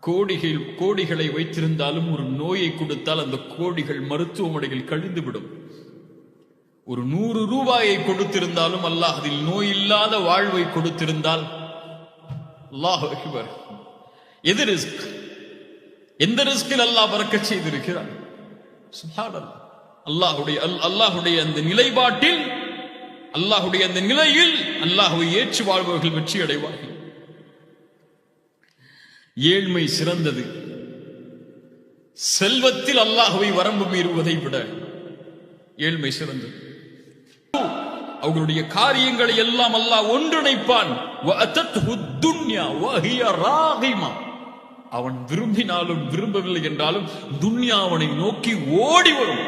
கோடிகளை வைத்திருந்தாலும் ஒரு நோயை கொடுத்தால் அந்த கோடிகள் மருத்துவமனையில் கழிந்துவிடும். ஒரு 100 ரூபாயை கொடுத்திருந்தாலும் அல்லாஹ் அதில் நோய் இல்லாத வாழ்வை கொடுத்திருந்தால் அல்லாஹ் அக்பர். எது ரிஸ்க்? எந்த ரிஸ்கில் அல்லாஹ் பரக்கத் செய்திருக்கிறான்? சுப்ஹானல்லாஹ். அல்லாஹ்வுடைய அந்த நிலைப்பாட்டில், அல்லாஹ்வுடைய அந்த நிலையில் அல்லாஹ்வை ஏற்று வாழ்பவர்கள் வெற்றி அடைவார்கள். ஏழ்மை சிறந்தது. செல்வத்தில் அல்லாஹ்வை வரம்பு மீறுவதை விட ஏழ்மை சிறந்தது. அவர்களுடைய காரியங்களை எல்லாம் அல்லாஹ் ஒன்றிணைப்பான். அவன் விரும்பினாலும் விரும்பவில்லை என்றாலும் துன்யா அவனை நோக்கி ஓடி வரும்.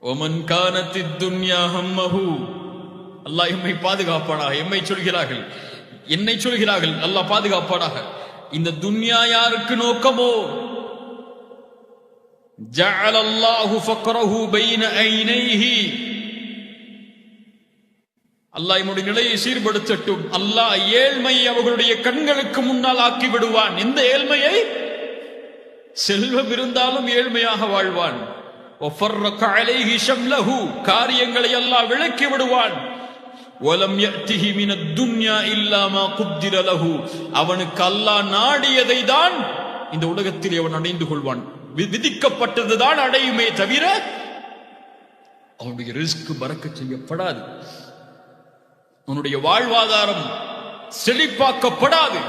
ஒமன் கானத்தி துன்யா ஹம்மஹு. அல்லாஹ் எம்மை பாதுகாப்பானாக. எம்மை சொல்கிறார்கள், என்னை சொல்கிறார்கள், அல்லாஹ் பாதுகாப்பானாக. இந்த துன்யா யாருக்கு நோக்கமோ, ஜஅலல்லாஹு ஃபக்ரஹு பைன ஐனைஹி. அல்லாஹ் நம்முடைய நிலையை சீர்படுத்தட்டும். அல்லாஹ் ஏழ்மை அவர்களுடைய கண்களுக்கு முன்னால் ஆக்கி விடுவான். எந்த ஏழ்மையை? செல்வம் இருந்தாலும் ஏழ்மையாக வாழ்வான். வஃபர்ரக அலைஹி ஷம்லஹு. காரியங்களை அல்லாஹ் விளக்கி விடுவான். வலம் யஅதிஹி மினத் துன்யா இல்லா மா குத்திர லஹு. அவனுக்கு அல்லாஹ் நாடியதை தான் இந்த உலகத்தில் அவன் அடைந்து கொள்வான். விதிக்கப்பட்டதுதான் அடையுமே தவிர அவனுடைய ரிஸ்க் பரக்கத் செய்யப்படாது. அவனுடைய வாழ்வாதாரம் செழிப்பாக்கப்படாது.